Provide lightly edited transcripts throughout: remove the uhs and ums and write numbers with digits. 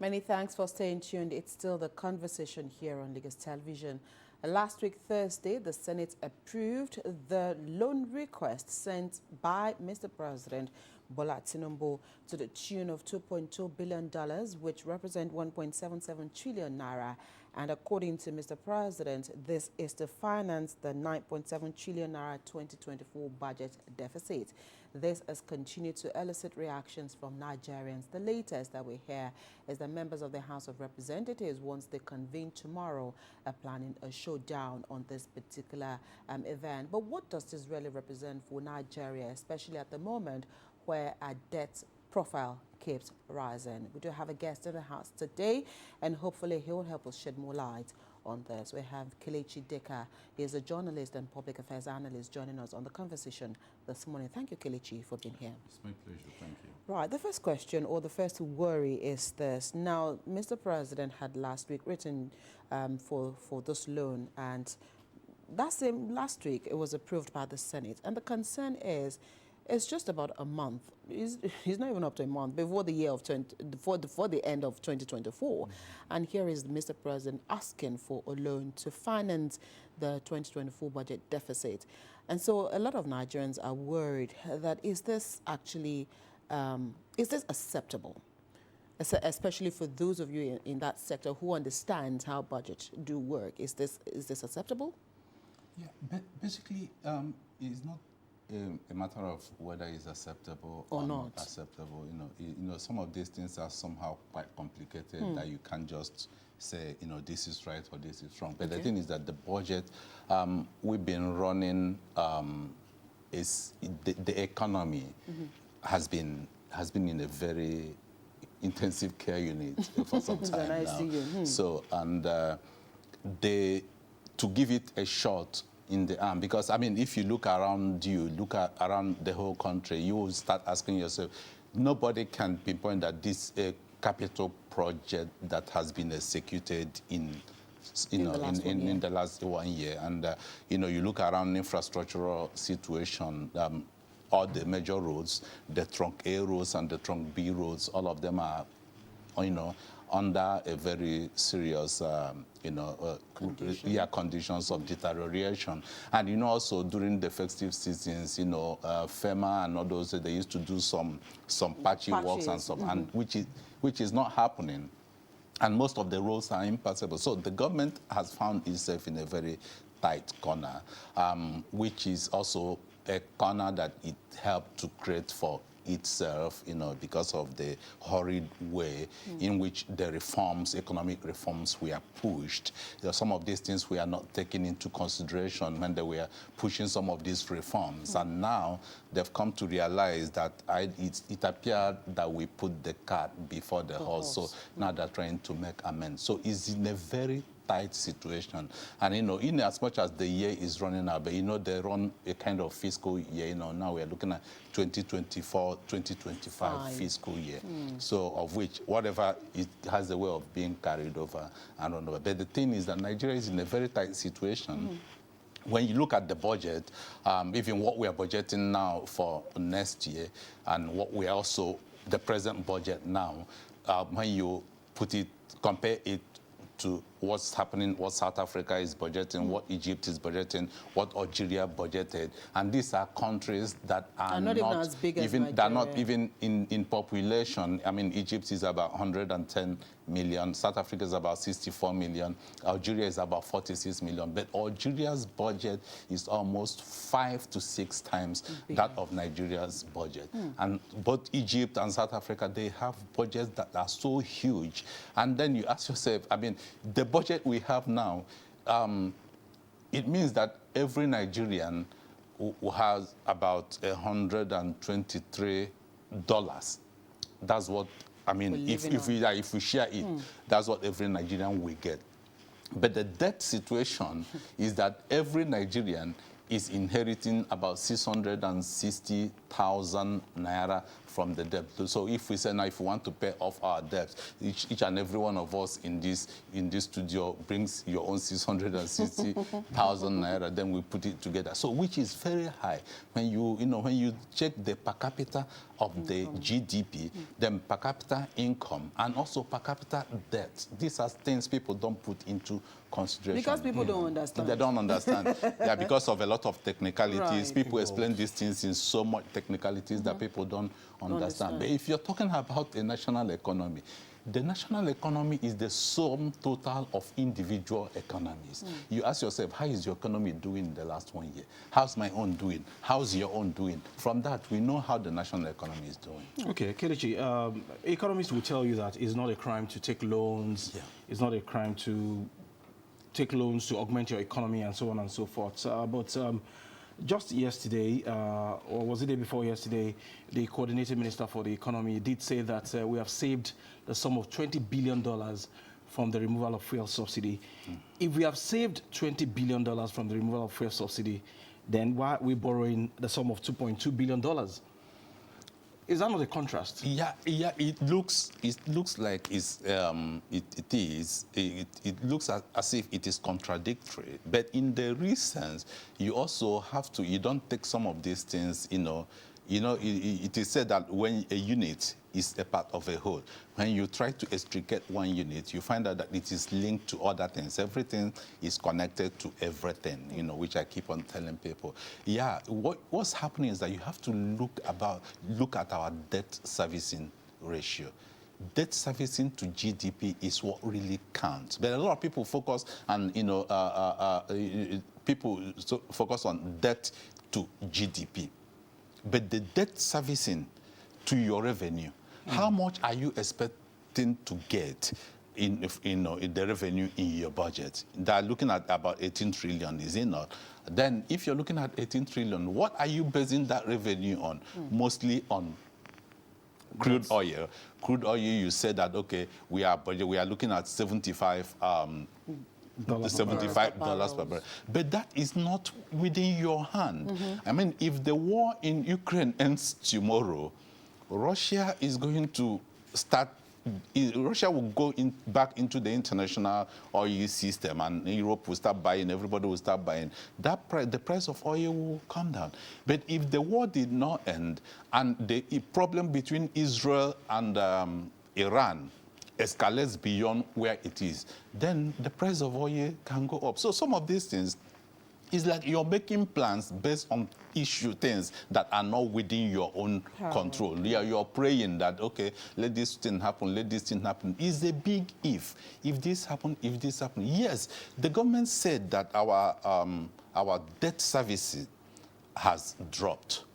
Many thanks for staying tuned. It's still the conversation here on Lagos Television. Last week, Thursday, the Senate approved the loan request sent by Mr. President Bola Tinubu to the tune of $2.2 billion, which represent 1.77 trillion naira. And according to Mr. President, this is to finance the 9.7 trillion naira 2024 budget deficit. This has continued to elicit reactions from Nigerians. The latest that we hear is that members of the House of Representatives, once they convene tomorrow, are planning a showdown on this particular event. But what does this really represent for Nigeria, especially at the moment where our debt profile keeps rising? We do have a guest in the house today, and hopefully he will help us shed more light on this. We have Kelechi Deca. He is a journalist and public affairs analyst joining us on the conversation this morning. Thank you, Kelechi, for being here. It's my pleasure. Thank you. Right. The first question or the first worry is this. Now, Mr. President had last week written for this loan, and that same last week it was approved by the Senate. And the concern is it's just about a month. He's not even up to a month before the year of before the end of 2024. And here is Mr. President asking for a loan to finance the 2024 budget deficit. And so a lot of Nigerians are worried that is this actually, is this acceptable? Especially for those of you in that sector who understand how budgets do work. Is this acceptable? Yeah, basically, it's not a matter of whether it's acceptable or not acceptable. You know, some of these things are somehow quite complicated that you can't just say, this is right or this is wrong. But the thing is that the budget we've been running is the economy has been in a very intensive care unit for some time now. So to give it a shot in the arm, because I mean, if you look around around the whole country, you will start asking yourself, nobody can pinpoint that this capital project that has been executed in the last 1 year, and you look around infrastructural situation, all the major roads, the trunk A roads and the trunk B roads, all of them are under a very serious, conditions of deterioration. And, also during the festive seasons, FEMA and all those, they used to do some patchy works and stuff, and which is not happening. And most of the roads are impassable. So the government has found itself in a very tight corner, which is also a corner that it helped to create for itself, because of the hurried way in which the economic reforms were pushed. Some of these things we are not taking into consideration when they were pushing some of these reforms. And now they've come to realize that it appeared that we put the cart before the horse. So now they're trying to make amends. So it's in a very tight situation. And, in as much as the year is running out, but, they run a kind of fiscal year, now we're looking at 2024, 2025 fiscal year. So of which, whatever, it has a way of being carried over and on over. But the thing is that Nigeria is in a very tight situation. When you look at the budget, even what we are budgeting now for next year and what we are also, the present budget now, when you compare it to what's happening, what South Africa is budgeting, what Egypt is budgeting, what Algeria budgeted, and these are countries that are not even as big as Nigeria. They're not even in population. I mean, Egypt is about 110 million, South Africa is about 64 million, Algeria is about 46 million, but Algeria's budget is almost 5 to 6 times that of Nigeria's budget. And both Egypt and South Africa, they have budgets that are so huge. And then you ask yourself, I mean, the budget we have now, it means that every Nigerian who has about $123, that's what, I mean, if we share it, that's what every Nigerian will get. But the debt situation is that every Nigerian is inheriting about 660,000 naira from the debt. So if we say now, if we want to pay off our debts, each and every one of us in this studio brings your own 660,000 naira, then we put it together. So which is very high. When when you check the per capita of the GDP, then per capita income, and also per capita debt. These are things people don't put into consideration. Because people don't understand. They don't understand. Yeah, because of a lot of technicalities. Right. People explain these things in so much technicalities that people don't understand. But if you're talking about a national economy, the national economy is the sum total of individual economies. You ask yourself, how is your economy doing in the last 1 year? How's my own doing? How's your own doing? From that, we know how the national economy is doing. Okay, Kelechi, economists will tell you that it's not a crime to take loans. Yeah. It's not a crime to take loans to augment your economy and so on and so forth. But just yesterday, or was it the day before yesterday, the coordinating minister for the economy did say that we have saved the sum of $20 billion from the removal of fuel subsidy. If we have saved $20 billion from the removal of fuel subsidy, then why are we borrowing the sum of $2.2 billion? Is that not a contrast? Yeah. It looks like it looks as if it is contradictory. But in the real sense, you also have to. You don't take some of these things. It is said that when a unit is a part of a whole, when you try to extricate one unit, you find out that it is linked to other things. Everything is connected to everything, which I keep on telling people. Yeah, what's happening is that you have to look at our debt servicing ratio. Debt servicing to GDP is what really counts. But a lot of people focus on, focus on debt to GDP. But the debt servicing to your revenue, how much are you expecting to get in the revenue in your budget? They're looking at about 18 trillion, is it not? Then if you're looking at 18 trillion, what are you basing that revenue on? Mostly on crude oil. Crude oil, you said that, okay, we are looking at $75 per barrel. But that is not within your hand. I mean, if the war in Ukraine ends tomorrow, Russia is going to start. Russia will go back into the international oil system, and Europe will start buying. Everybody will start buying. The price of oil will come down. But if the war did not end, and the problem between Israel and Iran escalates beyond where it is, then the price of oil can go up. So some of these things is like you're making plans based on things that are not within your own control. Yeah, you're praying that, okay, let this thing happen, let this thing happen. It's a big if. If this happen, if this happen. Yes, the government said that our debt services has dropped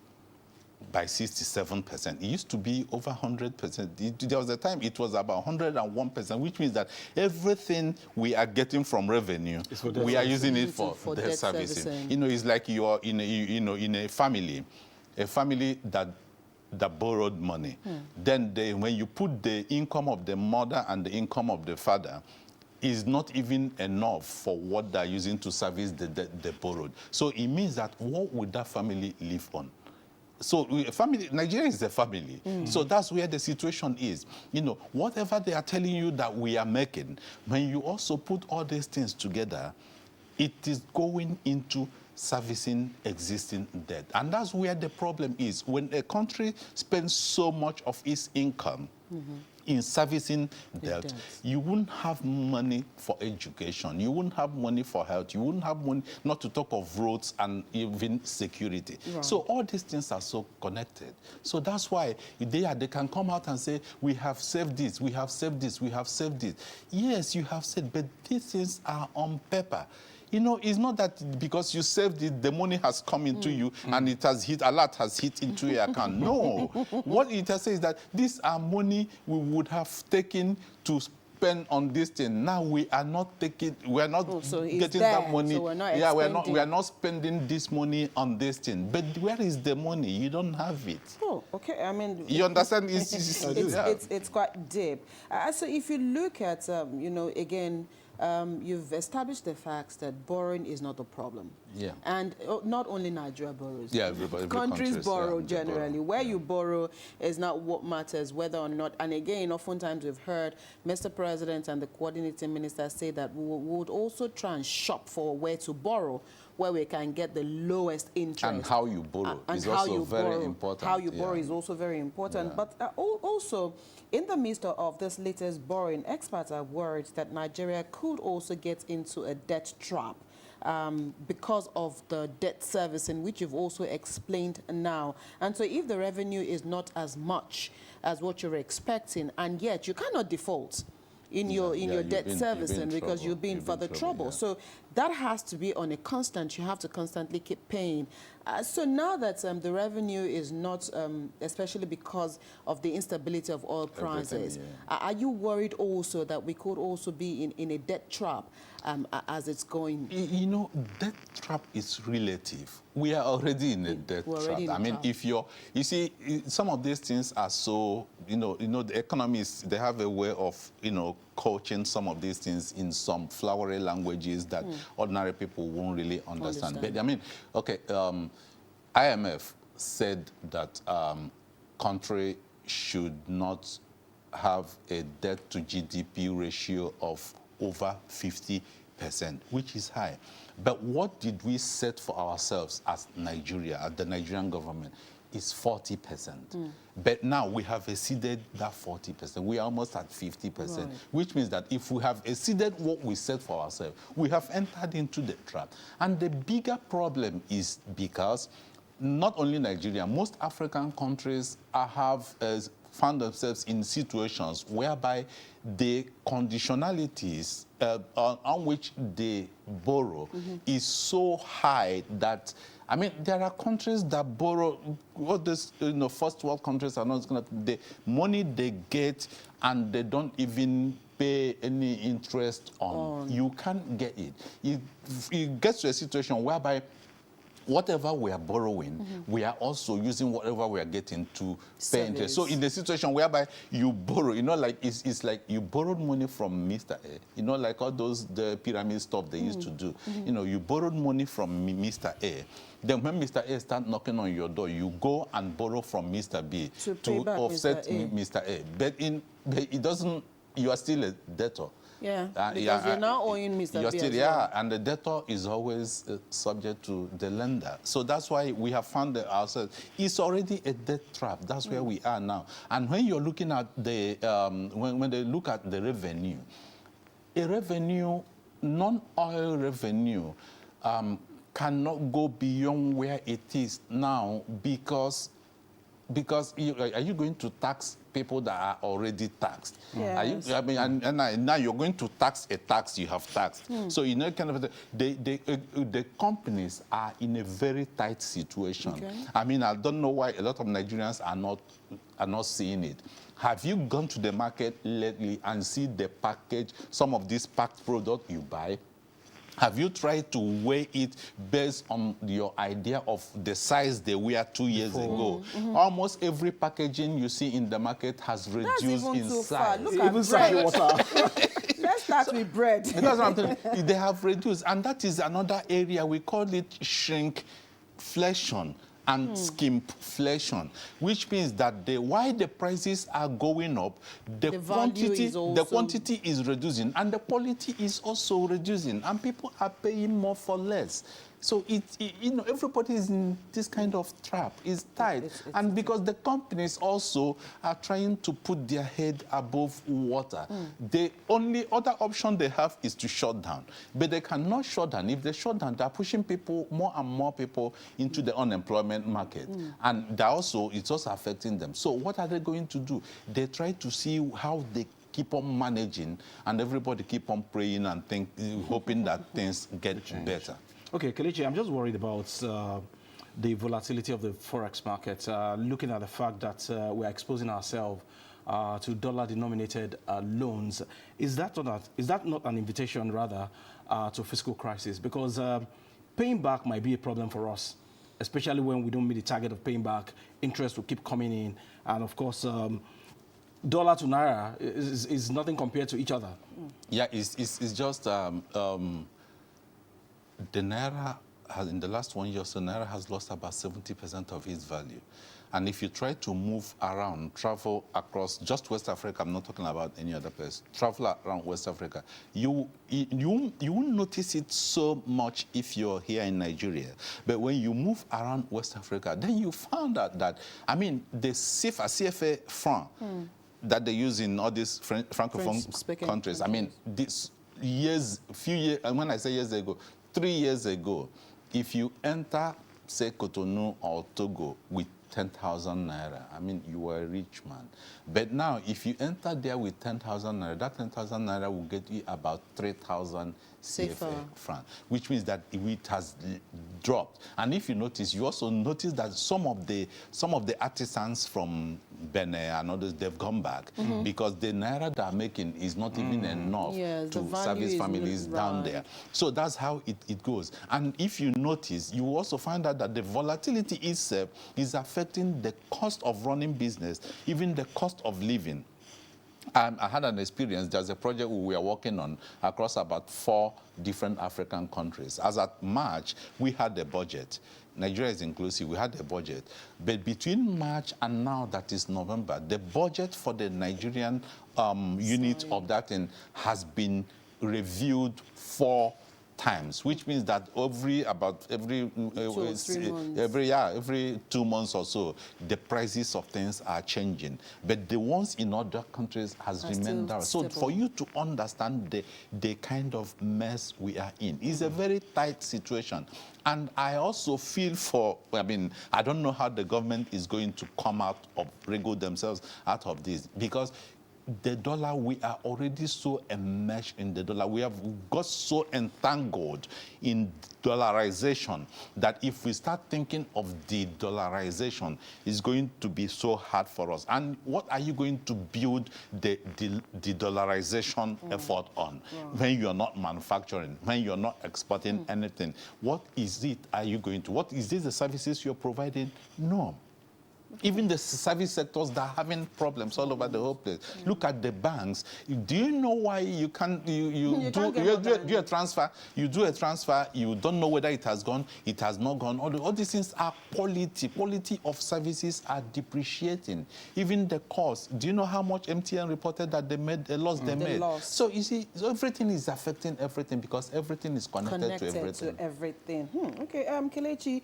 by 67%. It used to be over 100%. There was a time it was about 101%, which means that everything we are getting from revenue, we are using it for debt servicing. It's like you are in a family that borrowed money. Then when you put the income of the mother and the income of the father, is not even enough for what they're using to service the debt they borrowed. So it means that what would that family live on? So Nigeria is a family. So that's where the situation is. Whatever they are telling you that we are making, when you also put all these things together, it is going into servicing existing debt. And that's where the problem is. When a country spends so much of its income in servicing debt, you wouldn't have money for education, you wouldn't have money for health, you wouldn't have money, not to talk of roads and even security. Right. So all these things are so connected. So that's why they can come out and say, we have saved this, we have saved this, we have saved this. Yes, you have said, but these things are on paper. It's not that because you saved it, the money has come into you and it has hit, a lot has hit into your account. No. What it has said is that these are money we would have taken to spend on this thing. Now we are not taking, we are not getting that money. So we're not we are not spending this money on this thing. But where is the money? You don't have it. Oh, okay. I mean, you understand? It's quite deep. So if you look at, again, you've established the facts that borrowing is not a problem. Yeah. And not only Nigeria borrows. Yeah, every countries borrow yeah, generally. borrow. Where you borrow is not what matters, whether or not. And again, oftentimes we've heard Mr. President and the coordinating minister say that we would also try and shop for where to borrow, where we can get the lowest interest. And how you borrow is also very important. How you borrow is also very important. Yeah. But also, in the midst of this latest borrowing, experts are worried that Nigeria could also get into a debt trap because of the debt servicing, which you've also explained now. And so if the revenue is not as much as what you're expecting, and yet you cannot default in your debt servicing because you'll be in further trouble. Yeah. So that has to be on a constant. You have to constantly keep paying. So now that the revenue is not, especially because of the instability of oil prices, are you worried also that we could also be in a debt trap as it's going? You know, debt trap is relative. We are already in a debt trap. I mean, if you see, some of these things are so, the economists, they have a way of, coaching some of these things in some flowery languages that ordinary people won't really understand. But I mean, okay, IMF said that country should not have a debt to GDP ratio of over 50%, which is high. But what did we set for ourselves as Nigeria, as the Nigerian government? Is 40%. But now we have exceeded that 40%. We are almost at 50%, right. Which means that if we have exceeded what we set for ourselves, we have entered into the trap. And the bigger problem is because not only Nigeria, most African countries have found themselves in situations whereby the conditionalities on which they borrow is so high that, I mean, there are countries that borrow, what this, first world countries are not going to, the money they get and they don't even pay any interest on. You can't get it. It gets to a situation whereby whatever we are borrowing, we are also using whatever we are getting to pay interest. So in the situation whereby you borrow, like it's like you borrowed money from Mr. A, like all those the pyramid stuff they used to do. You borrowed money from Mr. A. Then when Mr. A starts knocking on your door, you go and borrow from Mr. B to offset Mr. A. But it doesn't, you are still a debtor. Yeah, because you're now owing Mr. You're B still, as well. and the debtor is always subject to the lender. So that's why we have found ourselves, it's already a debt trap. That's where we are now. And when you're looking at the, when they look at the revenue, a revenue, non-oil revenue, cannot go beyond where it is now because are you going to tax people that are already taxed? Yes. I mean, and now you're going to tax a tax you have taxed. So kind of the companies are in a very tight situation. Okay. I mean, I don't know why a lot of Nigerians are not seeing it. Have you gone to the market lately and see the package, some of these packed products you buy? Have you tried to weigh it based on your idea of the size they were 2 years ago? Almost every packaging you see in the market has reduced in size. Look at bread. Let's start with bread. That's what I'm telling you. They have reduced. And that is another area. We call it shrinkflation and skimpflation, which means that while the prices are going up, the quantity is reducing and the quality is also reducing, and people are paying more for less. So everybody is in this kind of trap. It's tight. And because the companies also are trying to put their head above water, the only other option they have is to shut down. But they cannot shut down. If they shut down, they're pushing people, more and more people, into the unemployment market. And it's also affecting them. So what are they going to do? They try to see how they keep on managing, and everybody keep on praying and hoping that things get better. Okay, Kelechi, I'm just worried about the volatility of the forex market, looking at the fact that we're exposing ourselves to dollar-denominated loans. Is that not an invitation, rather, to fiscal crisis? Because paying back might be a problem for us, especially when we don't meet the target of paying back. Interest will keep coming in, and of course, dollar to naira is nothing compared to each other. Yeah, it's just the naira has, in the last 1 year or so, naira has lost about 70% of its value. And if you try to move around, travel across just West Africa, I'm not talking about any other place, travel around West Africa, you won't notice it so much if you're here in Nigeria. But when you move around West Africa, then you found out that, I mean, the CFA franc that they use in all these Francophone countries, I mean, this few years, and when I say years ago, 3 years ago, if you enter, say, Cotonou or Togo with 10,000 naira, I mean, you were a rich man. But now, if you enter there with 10,000 naira, that 10,000 naira will get you about 3,000 CFA franc, which means that it has dropped. And if you notice, you also notice that some of the artisans from Benin and others, they've gone back because the naira they're making is not even enough to service families down there. So that's how it goes. And if you notice, you also find out that the volatility itself is affecting the cost of running business, even the cost of living. I had an experience. There's a project we were working on across about 4 different African countries. As at March, we had a budget. Nigeria is inclusive. We had a budget. But between March and now, that is November, the budget for the Nigerian unit of that thing has been reviewed 4 times, which means that every 2 months or so, the prices of things are changing. But the ones in other countries has remained down. So for you to understand the kind of mess we are in, it's a very tight situation. And I also feel I mean, I don't know how the government is going to come out of, wriggle themselves out of this, because the dollar, we are already so enmeshed in the dollar. We have got so entangled in dollarization that if we start thinking of de-dollarization, it's going to be so hard for us. And what are you going to build the de-dollarization effort on when you're not manufacturing, when you're not exporting anything? What is it are you going to, what is this the services you're providing? No. Even the service sectors that are having problems all over the whole place. Look at the banks. Do you know why you can't do a transfer? You do a transfer, you don't know whether it has gone, it has not gone. All these things are quality of services are depreciating. Even the cost. Do you know how much MTN reported that they made the loss they made? So you see, everything is affecting everything because everything is connected to everything. Okay, Kelechi,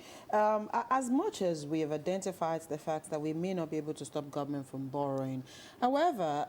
as much as we have identified the fact that we may not be able to stop government from borrowing. However,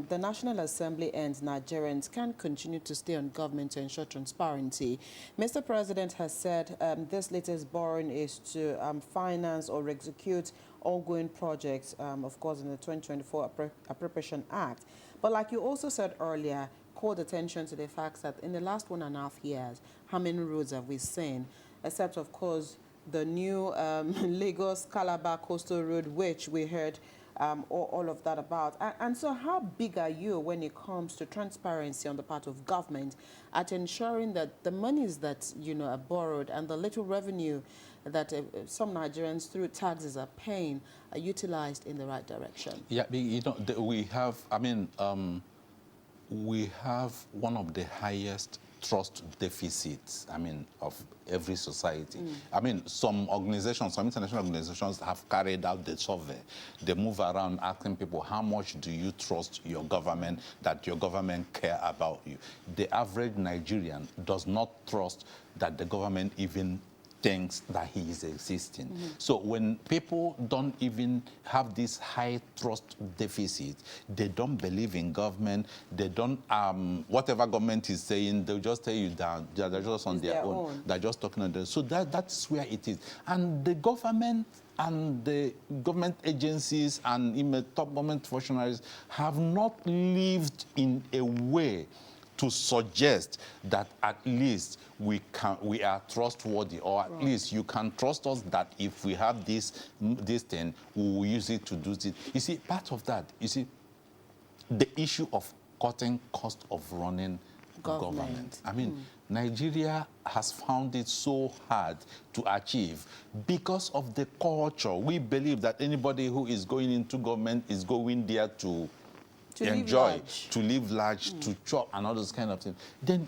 the National Assembly and Nigerians can continue to stay on government to ensure transparency. Mr. President has said this latest borrowing is to finance or execute ongoing projects, of course, in the 2024 Appropriation Act. But like you also said earlier, called attention to the fact that in the last 1.5 years, how many roads have we seen, except, of course, the new Lagos-Calabar Coastal Road, which we heard all of that about. And so how big are you when it comes to transparency on the part of government at ensuring that the monies that, are borrowed and the little revenue that some Nigerians through taxes are paying are utilized in the right direction? Yeah, we have, we have one of the highest trust deficits, of every society. Some organizations, some international organizations have carried out the survey. They move around asking people, how much do you trust your government, that your government care about you? The average Nigerian does not trust that the government even thinks that he is existing. So when people don't even have this high trust deficit, they don't believe in government, they don't, whatever government is saying, they'll just tell you that they're just on their own. They're just talking on their own. So that's where it is. And the government and the government agencies and even top government functionaries have not lived in a way to suggest that at least we are trustworthy, or at least you can trust us that if we have this thing, we will use it to do it. You see, part of that, the issue of cutting cost of running government. Nigeria has found it so hard to achieve because of the culture. We believe that anybody who is going into government is going there to enjoy, to live large, to chop, and all those kind of things, then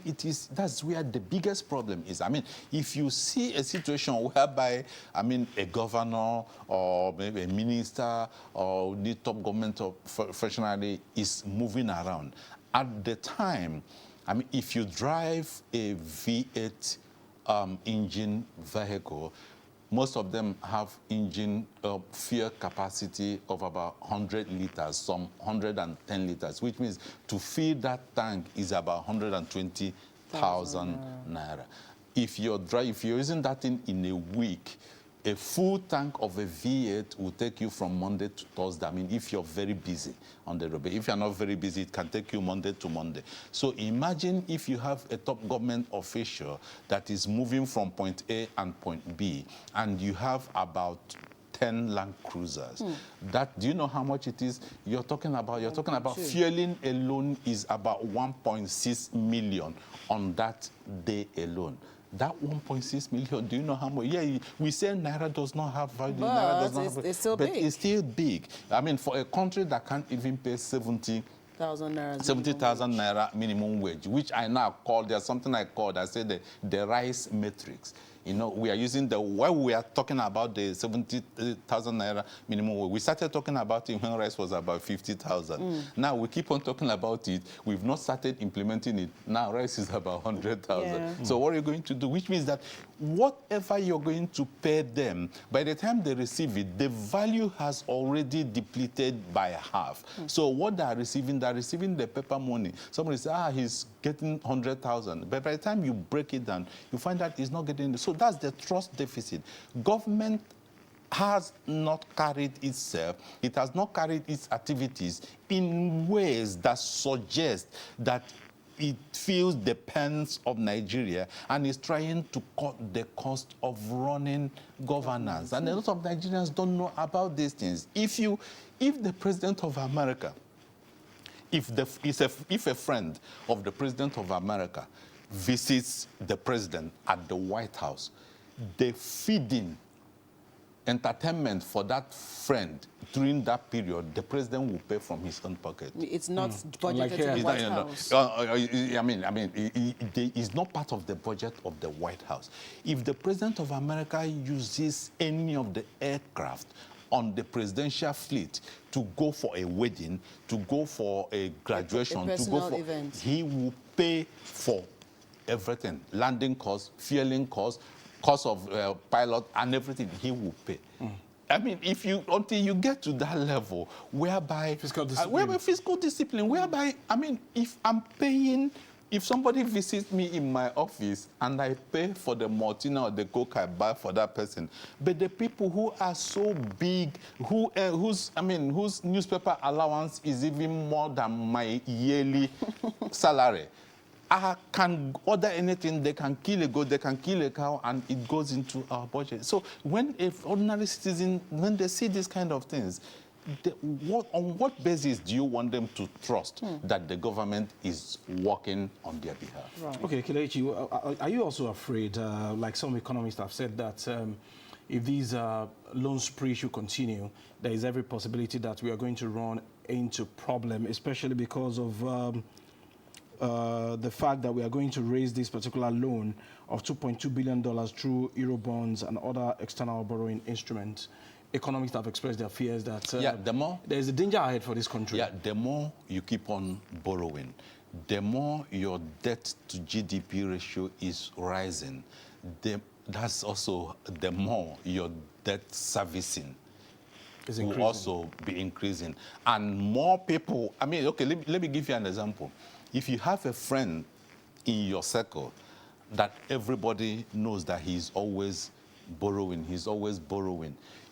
that's where the biggest problem is. I mean, if you see a situation whereby, I mean, a governor or maybe a minister or the top government professional is moving around, at the time, I mean, if you drive a V8 engine vehicle, most of them have engine fuel capacity of about 100 liters, some 110 liters, which means to fill that tank is about 120,000 naira. If you're using that thing in a week, a full tank of a V8 will take you from Monday to Thursday. I mean, if you're very busy on the road. If you're not very busy, it can take you Monday to Monday. So imagine if you have a top government official that is moving from point A and point B, and you have about 10 Land Cruisers. Do you know how much it is? You're talking about fueling alone is about 1.6 million on that day alone. That 1.6 million, do you know how much? Yeah, we say Naira does not have value. But Naira does not have value, it's still but big. it's still big. I mean, for a country that can't even pay 70,000 naira minimum wage, which I now call, there's something I call, I say the rice matrix. You know, we are using while we are talking about the 70,000 naira minimum wage, we started talking about it when rice was about 50,000. Now we keep on talking about it. We've not started implementing it. Now rice is about 100,000. Yeah. So what are you going to do? Which means that whatever you're going to pay them, by the time they receive it, the value has already depleted by half. So what they're receiving the paper money. Somebody says, he's getting 100,000. But by the time you break it down, you find that he's not getting it. So that's the trust deficit. Government has not carried itself, it has not carried its activities in ways that suggest that it feels the pains of Nigeria and is trying to cut the cost of running governance. And a lot of Nigerians don't know about these things. If the President of America, if a friend of the President of America visits the President at the White House, the feeding, entertainment for that friend during that period, the President will pay from his own pocket. It's not budgeted Like to the here. White House. It's not part of the budget of the White House. If the President of America uses any of the aircraft on the presidential fleet to go for a wedding, to go for a graduation, a to go for event, he will pay for everything: landing costs, fueling costs, cost of pilot, and everything. He will pay. I mean, until you get to that level, whereby fiscal discipline, whereby, I mean, if somebody visits me in my office and I pay for the Martina or the Coke I buy for that person, but the people who are so big, whose newspaper allowance is even more than my yearly salary, I can order anything. They can kill a goat, they can kill a cow, and it goes into our budget. So when ordinary citizen, when they see these kind of things, on what basis do you want them to trust that the government is working on their behalf? Right. Okay, Kelechi, are you also afraid, like some economists have said, that if these loan spree should continue, there is every possibility that we are going to run into problem, especially because of the fact that we are going to raise this particular loan of $2.2 billion through Eurobonds and other external borrowing instruments? Economists have expressed their fears that there is a danger ahead for this country. Yeah, the more you keep on borrowing, the more your debt to GDP ratio is rising. That's also the more your debt servicing will also be increasing. And more people, I mean, okay, let me give you an example. If you have a friend in your circle that everybody knows that he's always borrowing,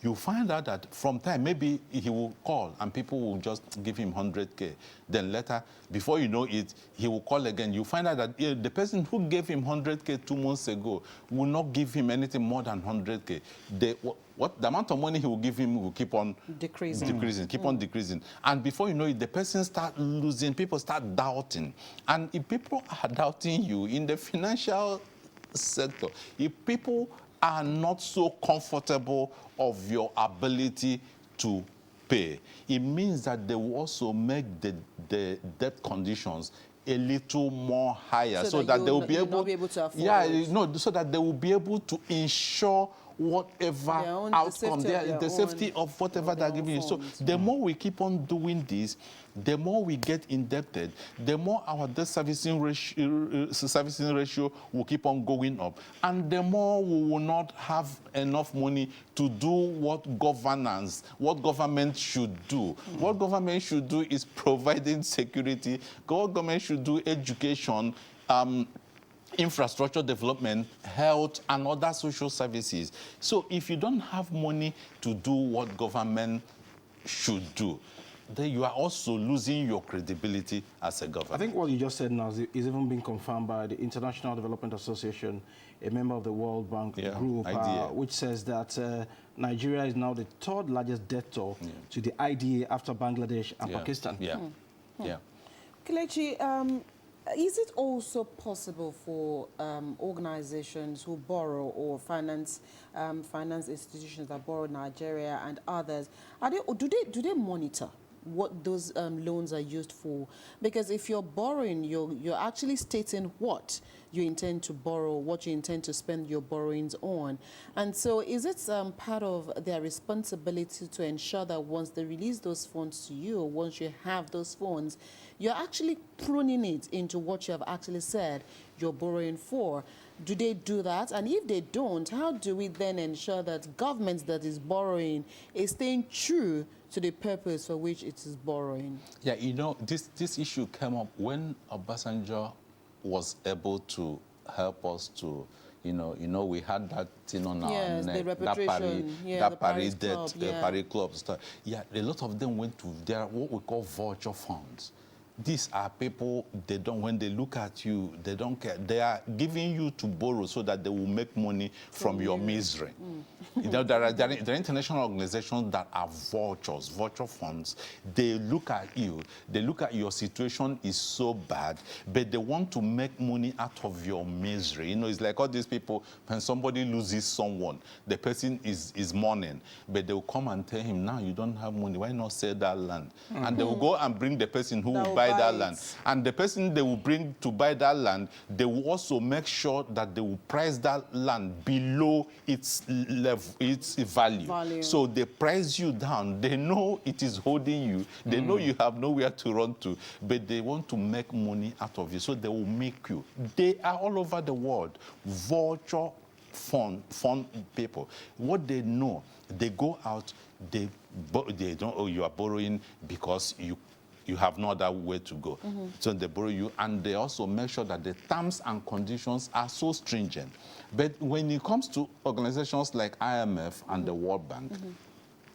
you find out that from time, maybe he will call and people will just give him 100K. Then later, before you know it, he will call again. You find out that the person who gave him 100K 2 months ago will not give him anything more than 100K. The amount of money he will give him will keep on decreasing. And before you know it, the person starts losing, people start doubting. And if people are doubting you in the financial sector, if people are not so comfortable of your ability to pay, it means that they will also make the debt conditions a little more higher, so that they will be able, to afford so that they will be able to ensure whatever outcome, the safety of whatever they're giving you. So the more we keep on doing this, the more we get indebted, the more our debt servicing ratio will keep on going up, and the more we will not have enough money to do what government should do. What government should do is providing security. What government should do education, infrastructure development, health, and other social services. So if you don't have money to do what government should do, then you are also losing your credibility as a government. I think what you just said now is even being confirmed by the International Development Association, a member of the World Bank group, which says that Nigeria is now the third largest debtor to the IDA after Bangladesh and Pakistan. Kelechi, is it also possible for organizations who borrow or finance institutions that borrow Nigeria and others, do they monitor what those loans are used for? Because if you're borrowing, you're actually stating what you intend to borrow, what you intend to spend your borrowings on. And so is it part of their responsibility to ensure that once they release those funds to you, or once you have those funds, you're actually pruning it into what you have actually said you're borrowing for? Do they do that? And if they don't, how do we then ensure that government that is borrowing is staying true to the purpose for which it is borrowing? Yeah, you know, this issue came up when Obasanjo was able to help us to, you know, we had that thing on our neck, that Paris debt, Paris Club stuff. Yeah, a lot of them went to their what we call vulture funds. These are people, when they look at you, they don't care. They are giving you to borrow so that they will make money from your misery. You know, there are international organizations that are vultures, vulture funds. They look at you, they look at your situation is so bad, but they want to make money out of your misery. You know, it's like all these people, when somebody loses someone, the person is mourning, but they will come and tell him, now you don't have money, why not sell that land? And they will go and bring the person who will buy that land. And the person they will bring to buy that land, they will also make sure that they will price that land below its level, its value. So they price you down. They know it is holding you. They know you have nowhere to run to, but they want to make money out of you. So they will make you. They are all over the world. Vulture fund people. What they know, they go out, they don't, oh, you are borrowing because you have no other way to go. So they borrow you, and they also make sure that the terms and conditions are so stringent. But when it comes to organizations like IMF and the World Bank,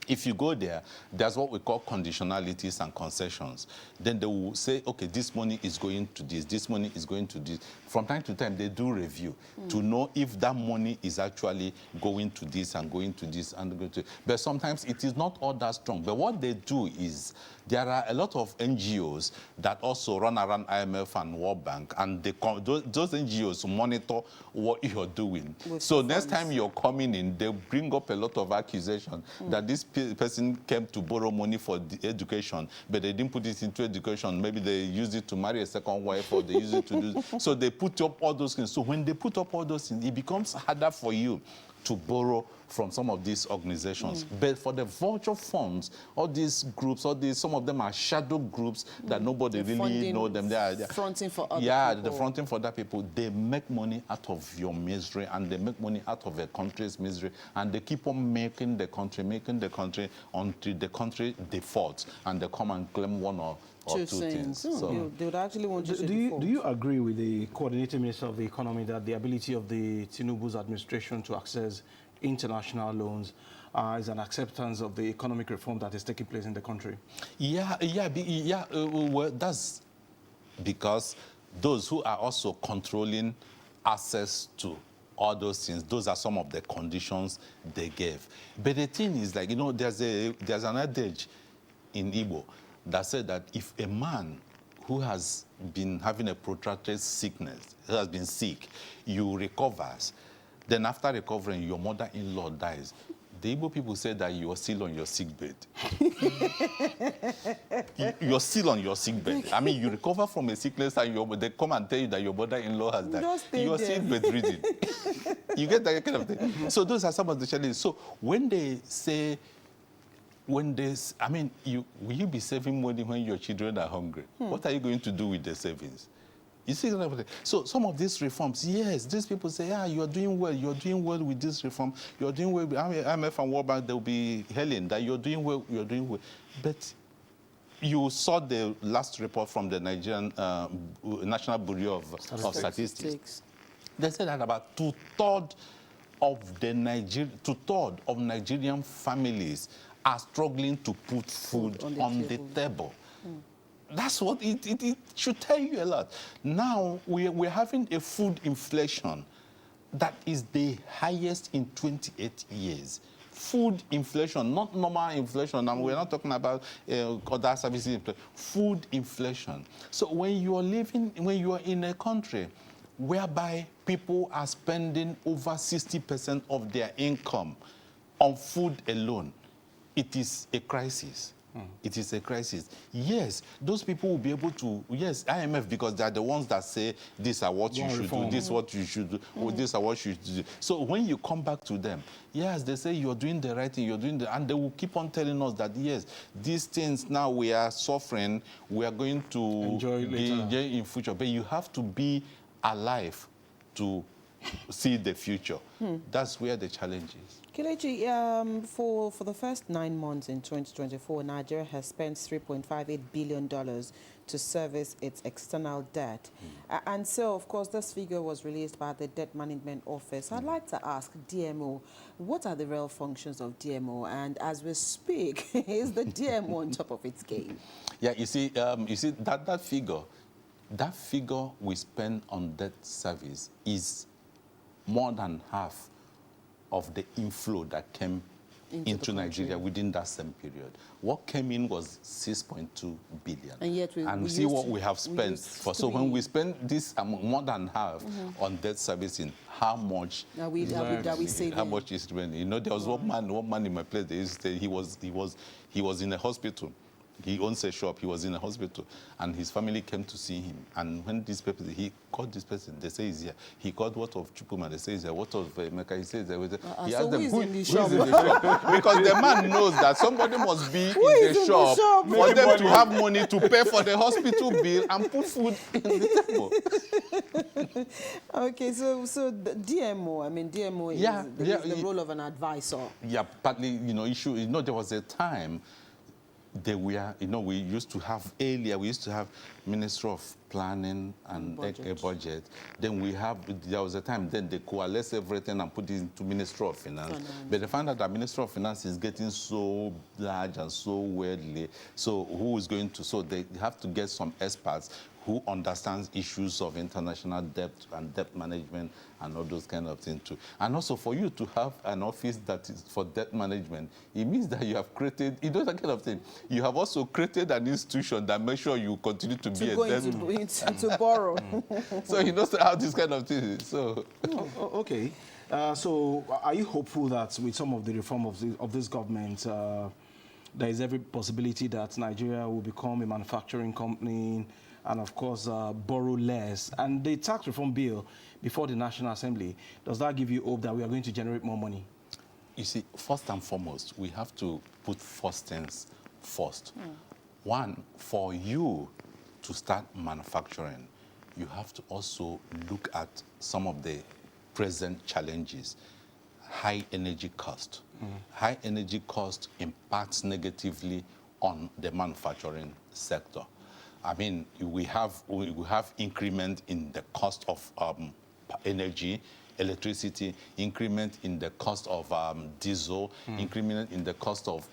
if you go there, there's what we call conditionalities and concessions. Then they will say, okay, this money is going to this money is going to this. From time to time, they do review to know if that money is actually going to this and going to this and going to. But sometimes it is not all that strong. But what they do is, there are a lot of NGOs that also run around IMF and World Bank, and those NGOs monitor what you're doing. So next time you're coming in, they bring up a lot of accusations that this person came to borrow money for the education, but they didn't put it into education. Maybe they used it to marry a second wife, or they use it to do. So they put up all those things. So when they put up all those things, it becomes harder for you to borrow from some of these organizations. But for the vulture funds, all these groups, some of them are shadow groups that nobody really know them. They are fronting for other people. They're fronting for other people. They make money out of your misery, and they make money out of a country's misery, and they keep on making the country until the country defaults, and they come and claim one or two things. So they would actually want to do you agree with the coordinating minister of the economy that the ability of the Tinubu's administration to access international loans is an acceptance of the economic reform that is taking place in the country? Well, that's because those who are also controlling access to all those things, those are some of the conditions they gave. But the thing is, like, you know, there's an adage in Igbo that said that if a man who has been having a protracted sickness, who has been sick, you recovers, then after recovering, your mother-in-law dies, the Igbo people say that you are still on your sick bed. You're still on your sick bed. I mean, you recover from a sickness and they come and tell you that your mother-in-law has died. You're still bedridden. You get that kind of thing. So those are some of the challenges. So when they say, I mean, will you be saving money when your children are hungry? What are you going to do with the savings? You see, so some of these reforms, yes, these people say, you're doing well with this reform, you're doing well. IMF and World Bank, they'll be hailing that you're doing well. But you saw the last report from the Nigerian National Bureau of Statistics. They said that about two-thirds of Nigerian families are struggling to put food on the table. That's what it should tell you a lot. Now, we're having a food inflation that is the highest in 28 years. Food inflation, not normal inflation. And we're not talking about other services. Food inflation. So when you are in a country whereby people are spending over 60% of their income on food alone, it is a crisis. It is a crisis. Yes, those people will be able to, yes, IMF, because they are the ones that say, these are what you should do, this is what you should do, or this are what you should do. So when you come back to them, yes, they say you're doing the right thing, and they will keep on telling us that, yes, these things now we are suffering, we are going to enjoy in future. But you have to be alive to see the future. That's where the challenge is. Kelechi, for the first 9 months in 2024, Nigeria has spent $3.58 billion to service its external debt. And so, of course, this figure was released by the Debt Management Office. I'd like to ask DMO, what are the real functions of DMO? And as we speak, is the DMO on top of its game? Yeah, you see that figure we spend on debt service is more than half of the inflow that came into Nigeria within that same period. What came in was 6.2 billion. And yet we see what we have spent. So when we spend this more than half on debt servicing, how much are we saving? How much is remaining? You know, there was one man in my place, they used to say he was in a hospital. He owns a shop. He was in a hospital, and his family came to see him. And when this person, he called this person. They say he's here. He called what of Chukuma. They say he's here. What of Mecca? He says there. He asked them who is in the shop, because the man knows that somebody must be in the shop for them to have money to pay for the hospital bill and put food in the table. Okay, so the DMO. I mean, DMO is the role of an advisor. Yeah, partly. There was a time. We used to have Ministry of Planning and a budget. Then there was a time then they coalesced everything and put it into Ministry of Finance. But they found out that Ministry of Finance is getting so large and so worldly. So so they have to get some experts who understands issues of international debt and debt management and all those kind of things too. And also for you to have an office that is for debt management, it means that you have created, that kind of thing. You have also created an institution that makes sure you continue to be a debt. To borrow. So you know how this kind of thing is. So. Okay. So are you hopeful that with some of the reform of this government, there is every possibility that Nigeria will become a manufacturing company, and of course borrow less? And the tax reform bill before the National Assembly, does that give you hope that we are going to generate more money? You see, first and foremost, we have to put first things first. One, for you to start manufacturing, you have to also look at some of the present challenges. High energy cost. High energy cost impacts negatively on the manufacturing sector. I mean, we have increment in the cost of energy, electricity, increment in the cost of diesel, increment in the cost of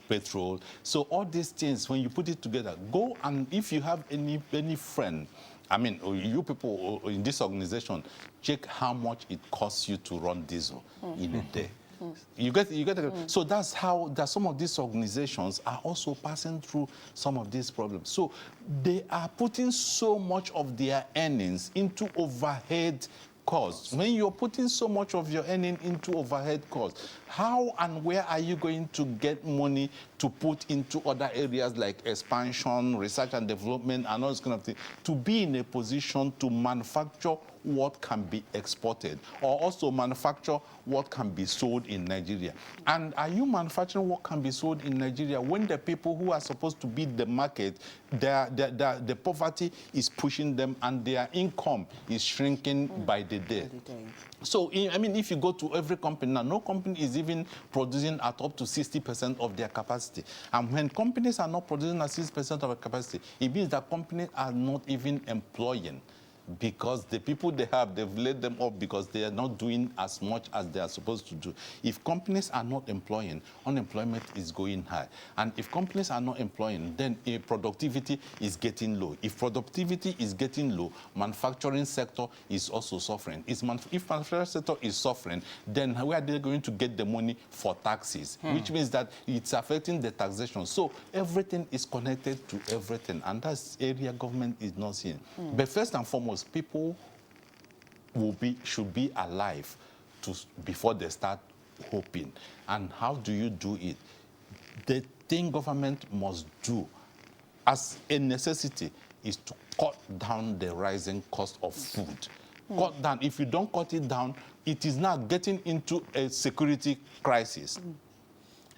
petrol. So all these things, when you put it together, go and if you have any friend, I mean, you people in this organization, check how much it costs you to run diesel in a day. You get it. So that's how some of these organizations are also passing through some of these problems. So they are putting so much of their earnings into overhead costs. When you're putting so much of your earning into overhead costs, how and where are you going to get money to put into other areas like expansion, research and development, and all this kind of thing, to be in a position to manufacture what can be exported, or also manufacture what can be sold in Nigeria? And are you manufacturing what can be sold in Nigeria when the people who are supposed to be the market, the poverty is pushing them and their income is shrinking by the day? So, I mean, if you go to every company now, no company is even producing at up to 60% of their capacity. And when companies are not producing at 60% of their capacity, it means that companies are not even employing, because the people they have, they've laid them off because they are not doing as much as they are supposed to do. If companies are not employing, unemployment is going high. And if companies are not employing, then productivity is getting low. If productivity is getting low, manufacturing sector is also suffering. If manufacturing sector is suffering, then where are they going to get the money for taxes? Which means that it's affecting the taxation. So everything is connected to everything, and that's area government is not seeing. But first and foremost, people should be alive before they start hoping. And how do you do it? The thing government must do as a necessity is to cut down the rising cost of food. Cut down. If you don't cut it down, it is now getting into a security crisis.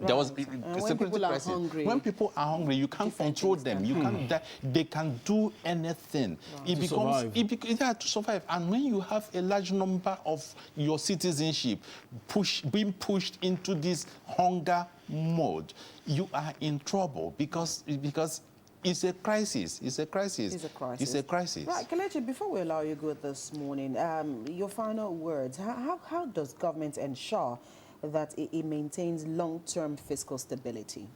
There was a security crisis. When people are hungry, you can't control them. You can't. They can do anything. It becomes to survive. And when you have a large number of your citizenship being pushed into this hunger mode, you are in trouble because it's a crisis. It's a crisis. It's a crisis. It's a crisis. Right, Kelechi, before we allow you to go this morning, your final words. How does government ensure that it maintains long-term fiscal stability?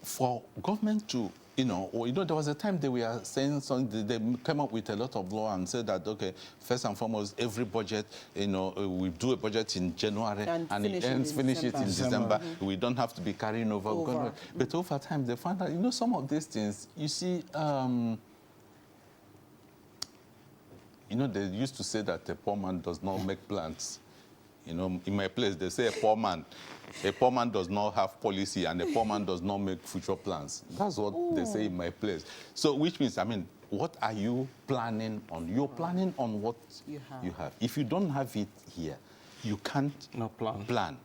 For government to, there was a time they were saying something, they came up with a lot of law and said that, okay, first and foremost, every budget, we do a budget in January and finish it in December. We don't have to be carrying over. But over time, they found out, some of these things, you see, they used to say that a poor man does not make plans. In my place, they say a poor man does not have policy and a poor man does not make future plans. That's what they say in my place. So, which means, what are you planning on? You're planning on what you have. If you don't have it here, you can't plan.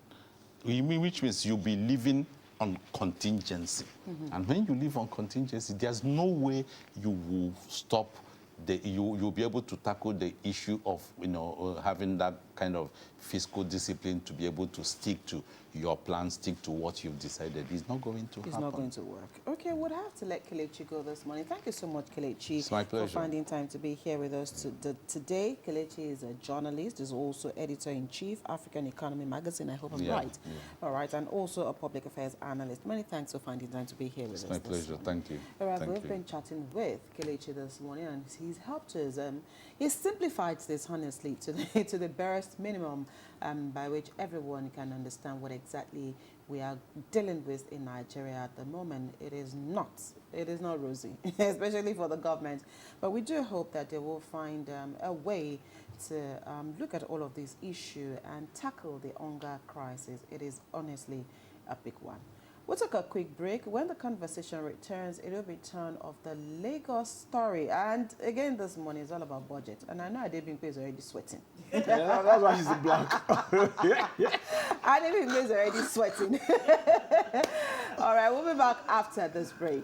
Which means you'll be living on contingency. And when you live on contingency, there's no way you will stop. You'll be able to tackle the issue of having that kind of fiscal discipline to be able to stick to your plan, stick to what you've decided. It's not going to happen. It's not going to work. Okay, we'll have to let Kelechi go this morning. Thank you so much, Kelechi, it's my pleasure, for finding time to be here with us today. Kelechi is a journalist, is also editor-in-chief, African Economy Magazine. I hope I'm right. Yeah. All right, and also a public affairs analyst. Many thanks for finding time to be here with us. It's my pleasure. Thank you. All right, we've been chatting with Kelechi this morning, and he's helped us. He's simplified this, honestly, to the barest minimum, by which everyone can understand what exactly we are dealing with in Nigeria at the moment. It is not rosy, especially for the government. But we do hope that they will find a way to look at all of these issues and tackle the hunger crisis. It is honestly a big one. We'll take a quick break. When the conversation returns, it will be turn of the Lagos story. And again, this morning is all about budget. And I know Adebimpe is already sweating. Yeah, that's why she's in black. Adebimpe is already sweating. All right, we'll be back after this break.